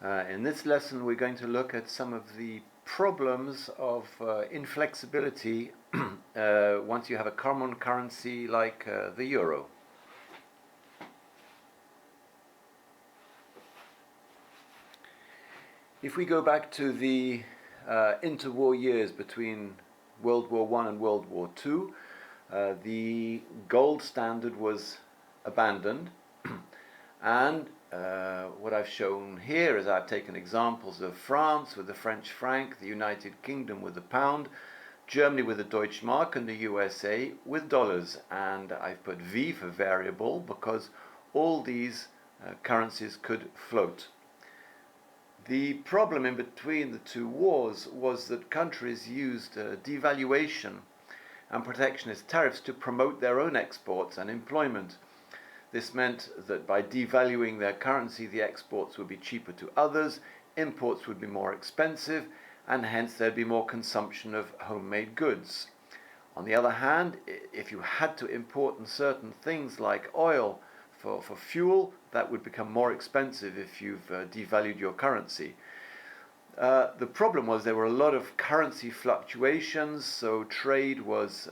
In this lesson, we're going to look at some of the problems of inflexibility once you have a common currency like the euro. If we go back to the interwar years between World War I and World War II, the gold standard was abandoned, and what I've shown here is I've taken examples of France with the French franc, the United Kingdom with the pound, Germany with the Deutschmark, and the USA with dollars. And I've put V for variable because all these currencies could float. The problem in between the two wars was that countries used devaluation and protectionist tariffs to promote their own exports and employment. This meant that by devaluing their currency, the exports would be cheaper to others, imports would be more expensive, and hence there'd be more consumption of homemade goods. On the other hand, if you had to import certain things like oil for fuel, that would become more expensive if you've devalued your currency. The problem was there were a lot of currency fluctuations, so trade was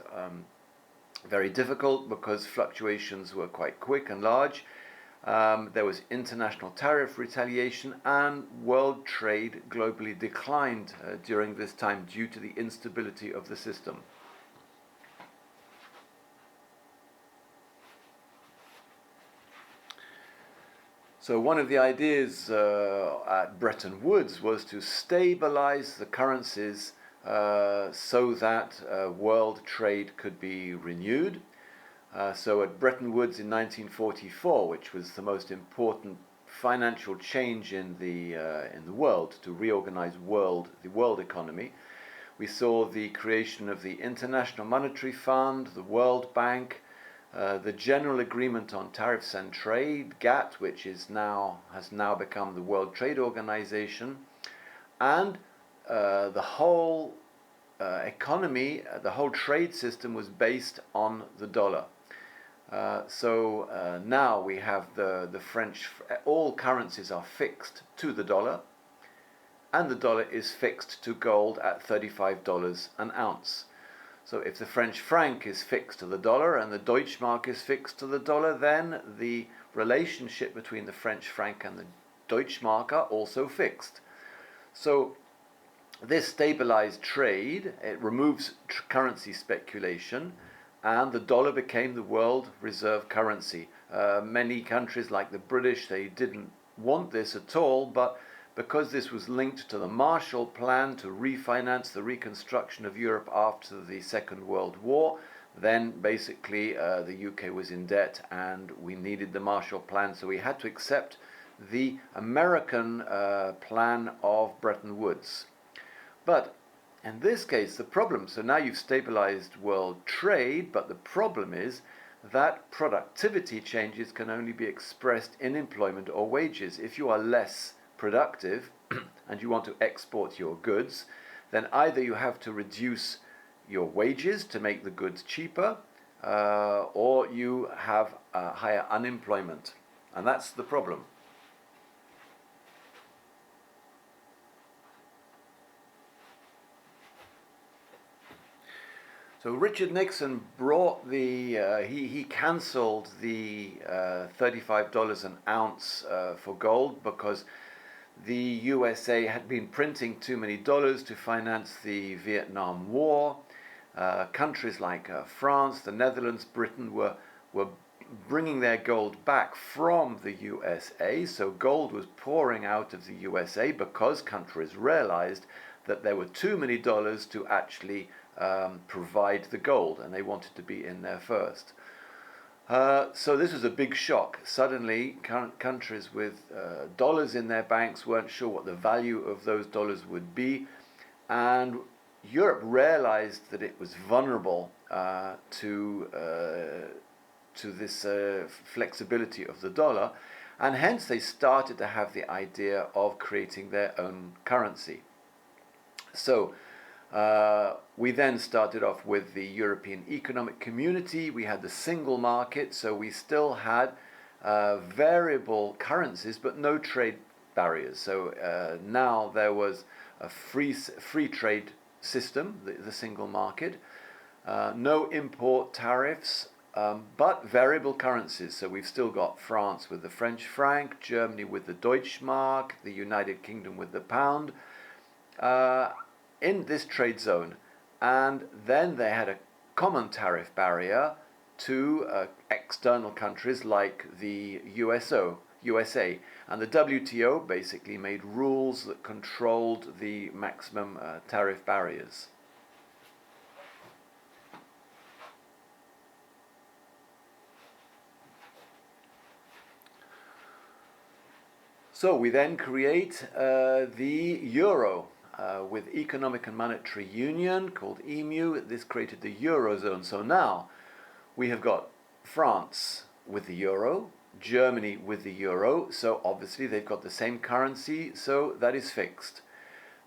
very difficult because fluctuations were quite quick and large. There was international tariff retaliation, and world trade globally declined during this time due to the instability of the system. So one of the ideas at Bretton Woods was to stabilize the currencies so that world trade could be renewed. So at Bretton Woods in 1944, which was the most important financial change in the world to reorganize the world economy, we saw the creation of the International Monetary Fund, the World Bank, the General Agreement on Tariffs and Trade, GATT, which has now become the World Trade Organization, and the whole economy, the whole trade system was based on the dollar. So now we have the French, all currencies are fixed to the dollar, and the dollar is fixed to gold at $35 an ounce. So if the French franc is fixed to the dollar and the Deutschmark is fixed to the dollar, then the relationship between the French franc and the Deutschmark are also fixed. So this stabilized trade, it removes currency speculation, and the dollar became the world reserve currency. Many countries like the British, they didn't want this at all, but because this was linked to the Marshall Plan to refinance the reconstruction of Europe after the Second World War, then basically the UK was in debt and we needed the Marshall Plan, so we had to accept the American plan of Bretton Woods. But in this case, the problem, so now you've stabilized world trade, but the problem is that productivity changes can only be expressed in employment or wages. If you are less productive and you want to export your goods, then either you have to reduce your wages to make the goods cheaper, or you have higher unemployment. And that's the problem. So Richard Nixon brought he cancelled the $35 an ounce for gold because the USA had been printing too many dollars to finance the Vietnam War. Countries like France, the Netherlands, Britain were bringing their gold back from the USA, so gold was pouring out of the USA because countries realized that there were too many dollars to actually provide the gold, and they wanted to be in there first. So this was a big shock. Suddenly, countries with dollars in their banks weren't sure what the value of those dollars would be, and Europe realized that it was vulnerable to this flexibility of the dollar, and hence they started to have the idea of creating their own currency. So we then started off with the European Economic Community. We had the single market, so we still had variable currencies, but no trade barriers. So now there was a free trade system, the single market, no import tariffs, but variable currencies. So we've still got France with the French franc, Germany with the Deutschmark, the United Kingdom with the pound, in this trade zone. And then they had a common tariff barrier to external countries like the USA. And the WTO basically made rules that controlled the maximum tariff barriers. So we then create the euro with Economic and Monetary Union, called EMU. This created the Eurozone. So now we have got France with the euro, Germany with the euro, so obviously they've got the same currency, so that is fixed.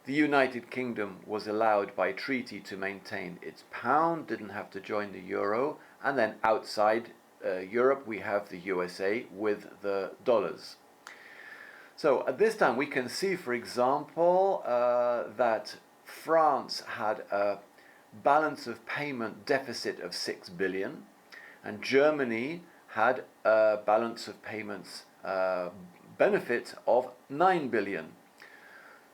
The United Kingdom was allowed by treaty to maintain its pound, didn't have to join the euro, and then outside Europe we have the USA with the dollars. So at this time we can see, for example, that France had a balance of payment deficit of 6 billion, and Germany had a balance of payments benefit of 9 billion.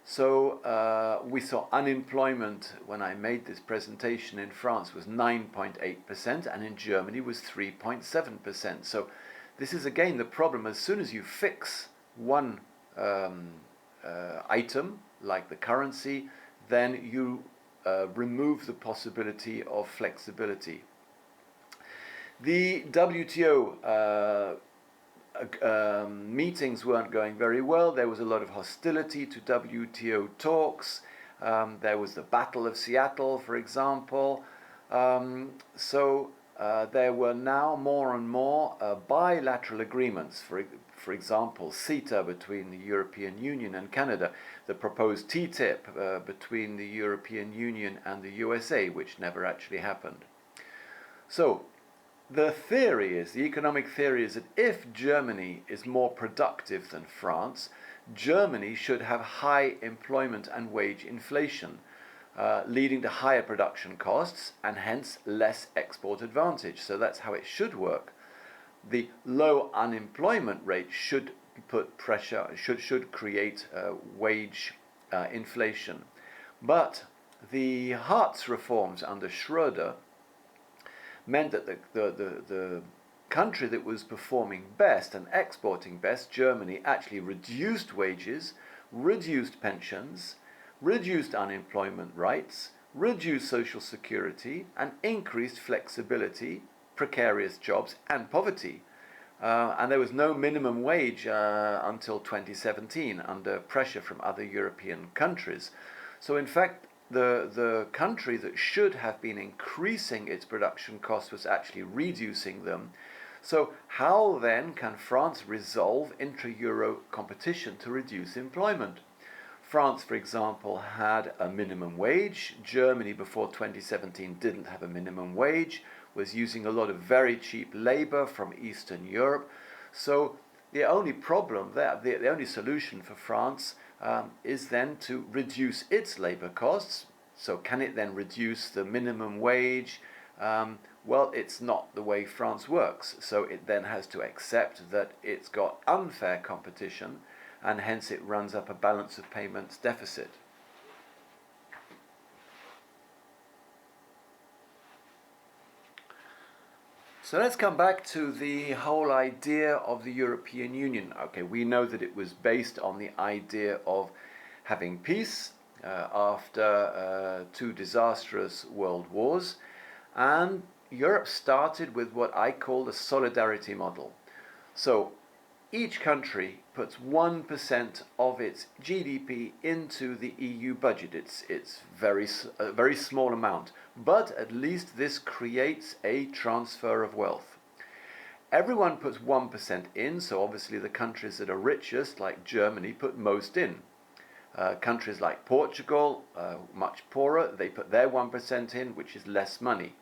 So we saw unemployment when I made this presentation in France was 9.8%, and in Germany was 3.7%. So this is again the problem. As soon as you fix one item, like the currency, then you remove the possibility of flexibility. The WTO meetings weren't going very well. There was a lot of hostility to WTO talks. There was the Battle of Seattle, for example. So there were now more and more bilateral agreements. For example, CETA between the European Union and Canada, the proposed TTIP between the European Union and the USA, which never actually happened. So the economic theory is that if Germany is more productive than France, Germany should have high employment and wage inflation, leading to higher production costs and hence less export advantage. So that's how it should work. The low unemployment rate should put pressure, should create wage inflation. But the Hartz reforms under Schröder meant that the country that was performing best and exporting best, Germany, actually reduced wages, reduced pensions, reduced unemployment rights, reduced social security, and increased flexibility, precarious jobs, and poverty. And there was no minimum wage until 2017 under pressure from other European countries. So in fact, the country that should have been increasing its production costs was actually reducing them. So how then can France resolve intra-Euro competition to reduce employment? France, for example, had a minimum wage. Germany before 2017 didn't have a minimum wage, was using a lot of very cheap labor from Eastern Europe. So the only problem there, the only solution for France is then to reduce its labor costs. So can it then reduce the minimum wage? Well, it's not the way France works. So it then has to accept that it's got unfair competition, and hence it runs up a balance of payments deficit. So let's come back to the whole idea of the European Union. Okay, we know that it was based on the idea of having peace after two disastrous world wars, and Europe started with what I call the solidarity model. So each country puts 1% of its GDP into the EU budget. It's a very small amount, but at least this creates a transfer of wealth. Everyone puts 1% in, so obviously the countries that are richest, like Germany, put most in. Countries like Portugal, much poorer, they put their 1% in, which is less money.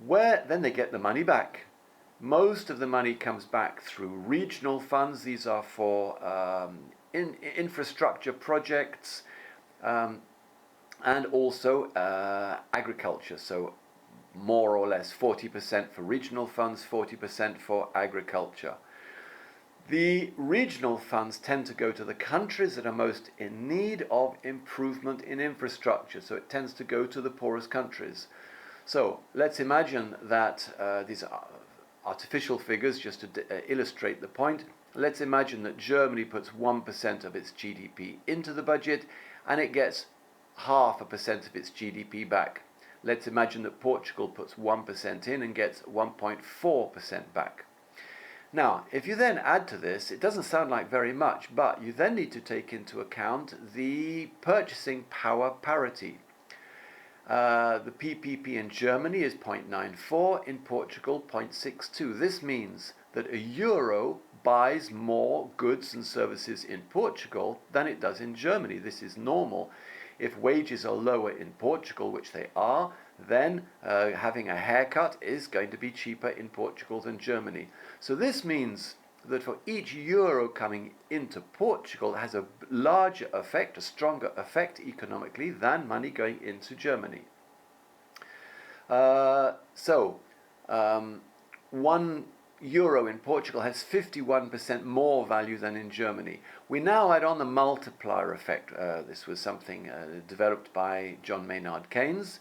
Where then they get the money back. Most of the money comes back through regional funds. These are for infrastructure projects and also agriculture. So more or less 40% for regional funds, 40% for agriculture. The regional funds tend to go to the countries that are most in need of improvement in infrastructure. So it tends to go to the poorest countries. So let's imagine that these are artificial figures just to illustrate the point. Let's imagine that Germany puts 1% of its GDP into the budget and it gets 0.5% of its GDP back. Let's imagine that Portugal puts 1% in and gets 1.4% back. Now, if you then add to this, it doesn't sound like very much, but you then need to take into account the purchasing power parity. The PPP in Germany is 0.94, in Portugal 0.62. This means that a euro buys more goods and services in Portugal than it does in Germany. This is normal. If wages are lower in Portugal, which they are, then having a haircut is going to be cheaper in Portugal than Germany. So this means that for each euro coming into Portugal has a larger effect, a stronger effect economically than money going into Germany. 1 euro in Portugal has 51% more value than in Germany. We now add on the multiplier effect. This was something developed by John Maynard Keynes.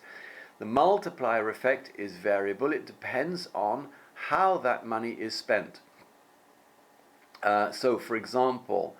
The multiplier effect is variable. It depends on how that money is spent. So, for example,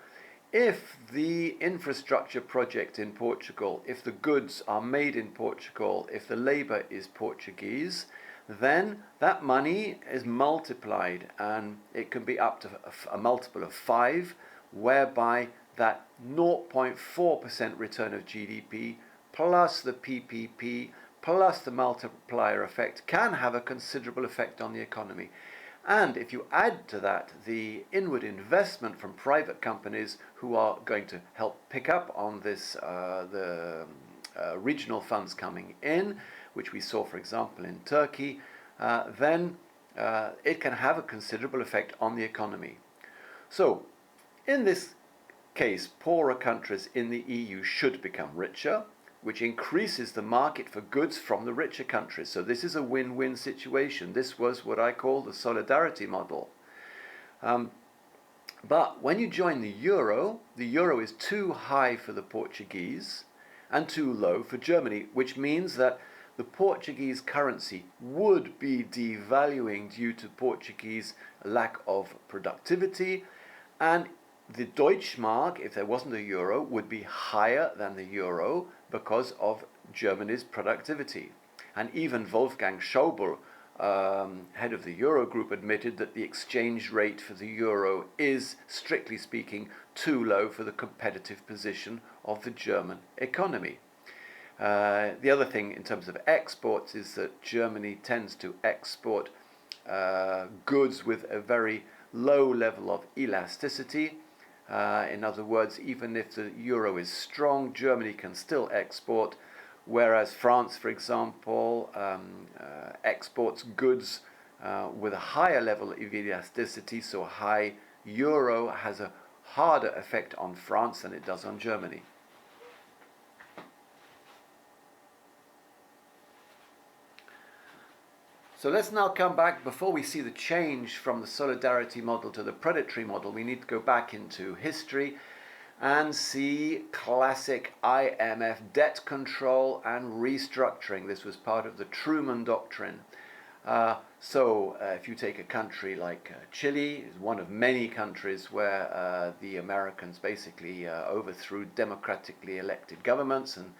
if the infrastructure project in Portugal, if the goods are made in Portugal, if the labor is Portuguese, then that money is multiplied, and it can be up to a multiple of 5, whereby that 0.4% return of GDP plus the PPP plus the multiplier effect can have a considerable effect on the economy. And if you add to that the inward investment from private companies who are going to help pick up on this, the regional funds coming in, which we saw, for example, in Turkey, then it can have a considerable effect on the economy. So, in this case, poorer countries in the EU should become richer, which increases the market for goods from the richer countries. So this is a win-win situation. This was what I call the solidarity model. But when you join the euro is too high for the Portuguese and too low for Germany, which means that the Portuguese currency would be devaluing due to Portuguese lack of productivity, and the Deutschmark, if there wasn't a euro, would be higher than the euro because of Germany's productivity. And even Wolfgang Schäuble, head of the Eurogroup, admitted that the exchange rate for the euro is, strictly speaking, too low for the competitive position of the German economy. The other thing in terms of exports is that Germany tends to export goods with a very low level of elasticity. In other words, even if the euro is strong, Germany can still export, whereas France, for example, exports goods with a higher level of elasticity, so a high euro has a harder effect on France than it does on Germany. So let's now come back. Before we see the change from the solidarity model to the predatory model, we need to go back into history and see classic IMF debt control and restructuring. This was part of the Truman Doctrine. If you take a country like Chile, it's one of many countries where the Americans basically overthrew democratically elected governments and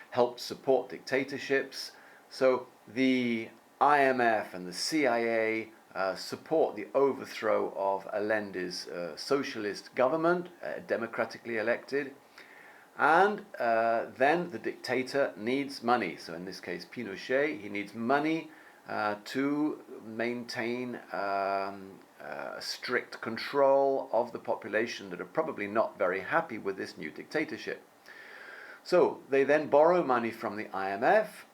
helped support dictatorships. So the IMF and the CIA support the overthrow of Allende's socialist government, democratically elected, and then the dictator needs money. So in this case, Pinochet, he needs money to maintain strict control of the population that are probably not very happy with this new dictatorship. So they then borrow money from the IMF.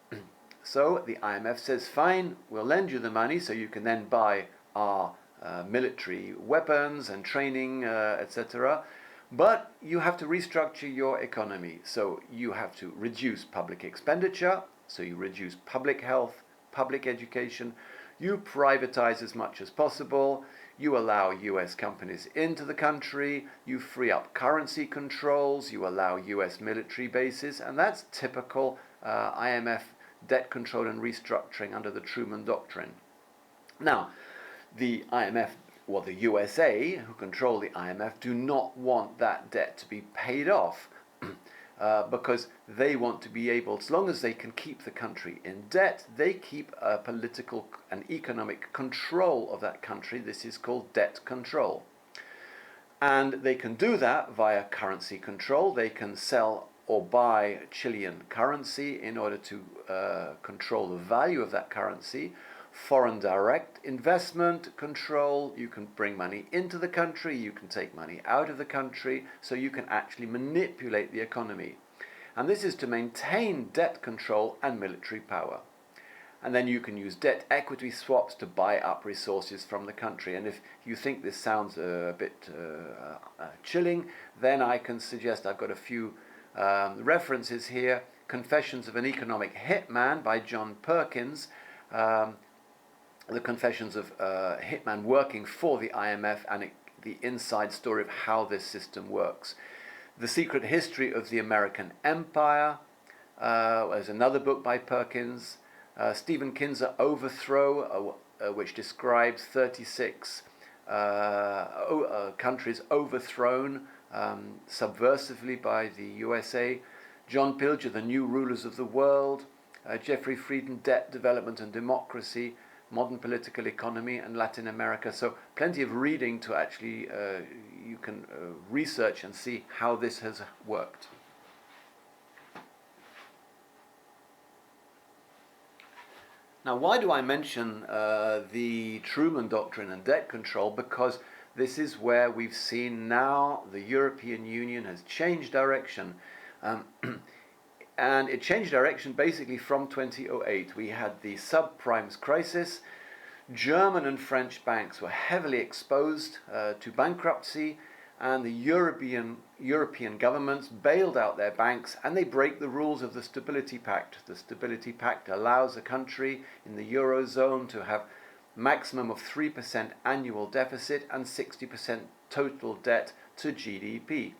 So the IMF says, fine, we'll lend you the money so you can then buy are military weapons and training, etc. But you have to restructure your economy. So you have to reduce public expenditure, so you reduce public health, public education, you privatize as much as possible, you allow US companies into the country, you free up currency controls, you allow US military bases, and that's typical IMF debt control and restructuring under the Truman Doctrine. Now, the IMF, or the USA, who control the IMF, do not want that debt to be paid off because they want to be able, as long as they can keep the country in debt, they keep a political and economic control of that country. This is called debt control. And they can do that via currency control. They can sell or buy Chilean currency in order to control the value of that currency. Foreign direct investment control, you can bring money into the country, you can take money out of the country, so you can actually manipulate the economy. And this is to maintain debt control and military power. And then you can use debt equity swaps to buy up resources from the country. And if you think this sounds a bit chilling, then I can suggest I've got a few references here. Confessions of an Economic Hitman by John Perkins. The Confessions of a Hitman working for the IMF and the inside story of how this system works. The Secret History of the American Empire is another book by Perkins. Stephen Kinzer, Overthrow, which describes 36 countries overthrown subversively by the USA. John Pilger, The New Rulers of the World. Jeffrey Frieden, Debt, Development and Democracy, Modern Political Economy and Latin America. So plenty of reading to actually, you can research and see how this has worked. Now, why do I mention the Truman Doctrine and debt control? Because this is where we've seen now the European Union has changed direction. And it changed direction basically from 2008. We had the subprimes crisis. German and French banks were heavily exposed to bankruptcy, and the European governments bailed out their banks, and they break the rules of the Stability Pact. The Stability Pact allows a country in the Eurozone to have maximum of 3% annual deficit and 60% total debt to GDP.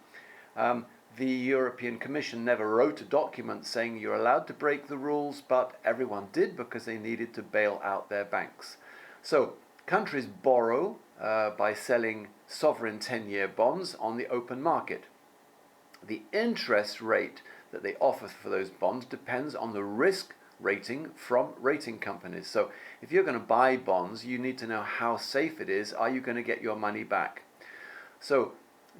The European Commission never wrote a document saying you're allowed to break the rules, but everyone did because they needed to bail out their banks. So countries borrow by selling sovereign 10-year bonds on the open market. The interest rate that they offer for those bonds depends on the risk rating from rating companies. So if you're going to buy bonds, you need to know how safe it is. Are you going to get your money back? So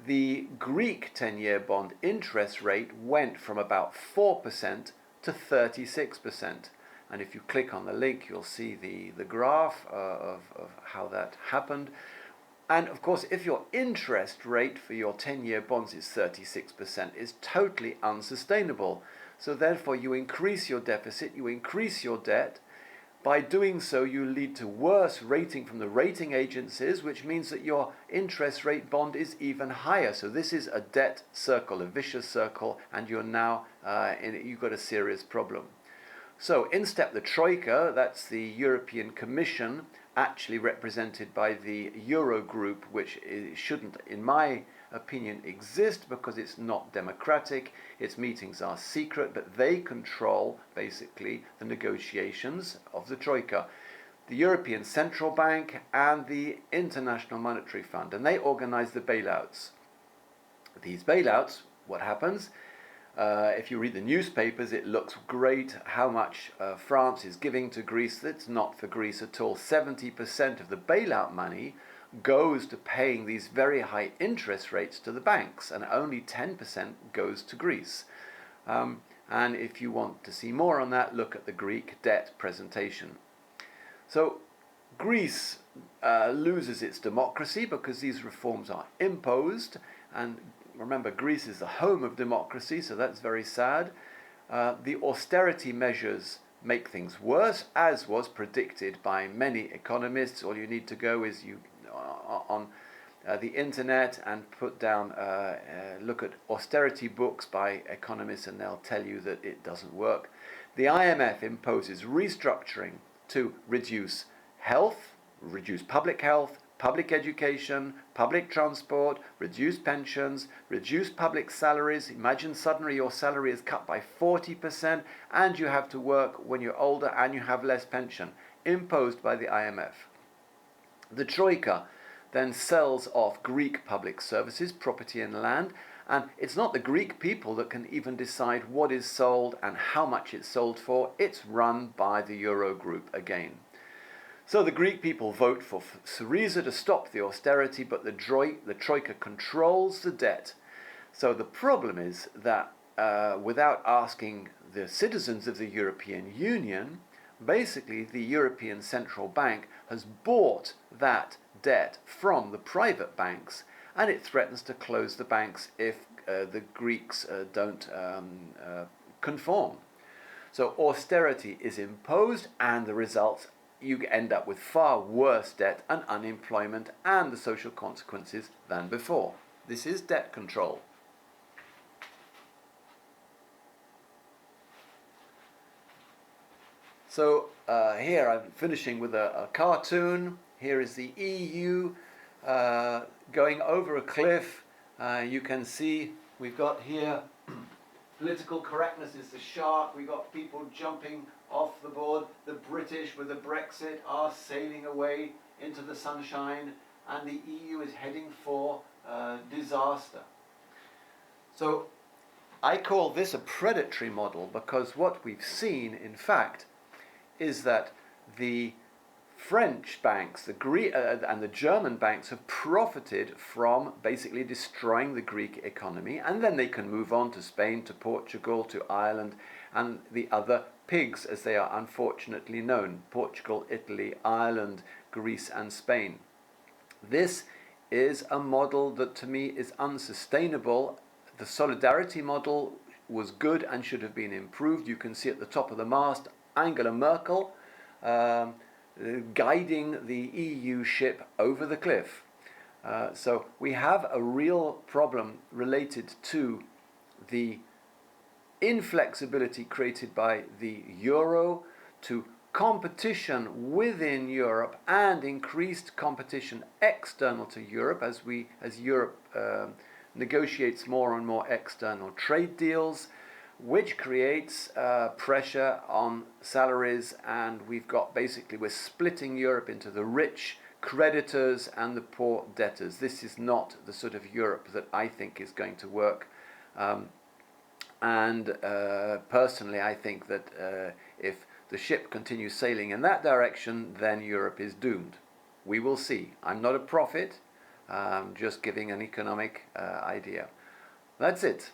the Greek 10-year bond interest rate went from about 4% to 36%. And if you click on the link, you'll see the graph of how that happened. And of course, if your interest rate for your 10-year bonds is 36%, it's totally unsustainable. So therefore, you increase your deficit, you increase your debt. By doing so, you lead to worse rating from the rating agencies, which means that your interest rate bond is even higher. So this is a debt circle, a vicious circle, and you're now you've got a serious problem. So in step the Troika, that's the European Commission, actually represented by the Eurogroup, which shouldn't, in my opinion, exist because it's not democratic. Its meetings are secret, but they control basically the negotiations of the Troika. The European Central Bank and the International Monetary Fund, and they organize the bailouts. These bailouts, what happens? If you read the newspapers, it looks great how much France is giving to Greece. It's not for Greece at all. 70% of the bailout money goes to paying these very high interest rates to the banks, and only 10% goes to Greece. And if you want to see more on that, look at the Greek debt presentation. So Greece loses its democracy because these reforms are imposed, and remember, Greece is the home of democracy, so that's very sad. The austerity measures make things worse, as was predicted by many economists. All you need to go is on the internet and put down, look at austerity books by economists, and they'll tell you that it doesn't work. The IMF imposes restructuring to reduce public health, public education, public transport, reduce pensions, reduce public salaries. Imagine suddenly your salary is cut by 40% and you have to work when you're older and you have less pension, imposed by the IMF. The Troika then sells off Greek public services, property and land, and it's not the Greek people that can even decide what is sold and how much it's sold for. It's run by the Eurogroup again. So the Greek people vote for Syriza to stop the austerity, but the Troika controls the debt. So the problem is that without asking the citizens of the European Union, basically the European Central Bank has bought that debt from the private banks, and it threatens to close the banks if the Greeks don't conform. So austerity is imposed, and the results, you end up with far worse debt and unemployment and the social consequences than before. This is debt control. So here I'm finishing with a cartoon. Here is the EU going over a cliff. You can see we've got here political correctness is the shark. We've got people jumping off the board. The British with the Brexit are sailing away into the sunshine, and the EU is heading for disaster. So I call this a predatory model, because what we've seen, in fact, is that the French banks, and the German banks have profited from basically destroying the Greek economy, and then they can move on to Spain, to Portugal, to Ireland, and the other pigs, as they are unfortunately known: Portugal, Italy, Ireland, Greece, and Spain. This is a model that to me is unsustainable. The solidarity model was good and should have been improved. You can see at the top of the mast Angela Merkel guiding the EU ship over the cliff. So we have a real problem related to the inflexibility created by the euro, to competition within Europe and increased competition external to Europe as Europe negotiates more and more external trade deals, which creates pressure on salaries, and we're splitting Europe into the rich creditors and the poor debtors. This is not the sort of Europe that I think is going to work. Personally, I think that if the ship continues sailing in that direction, then Europe is doomed. We will see. I'm not a prophet, just giving an economic idea. That's it.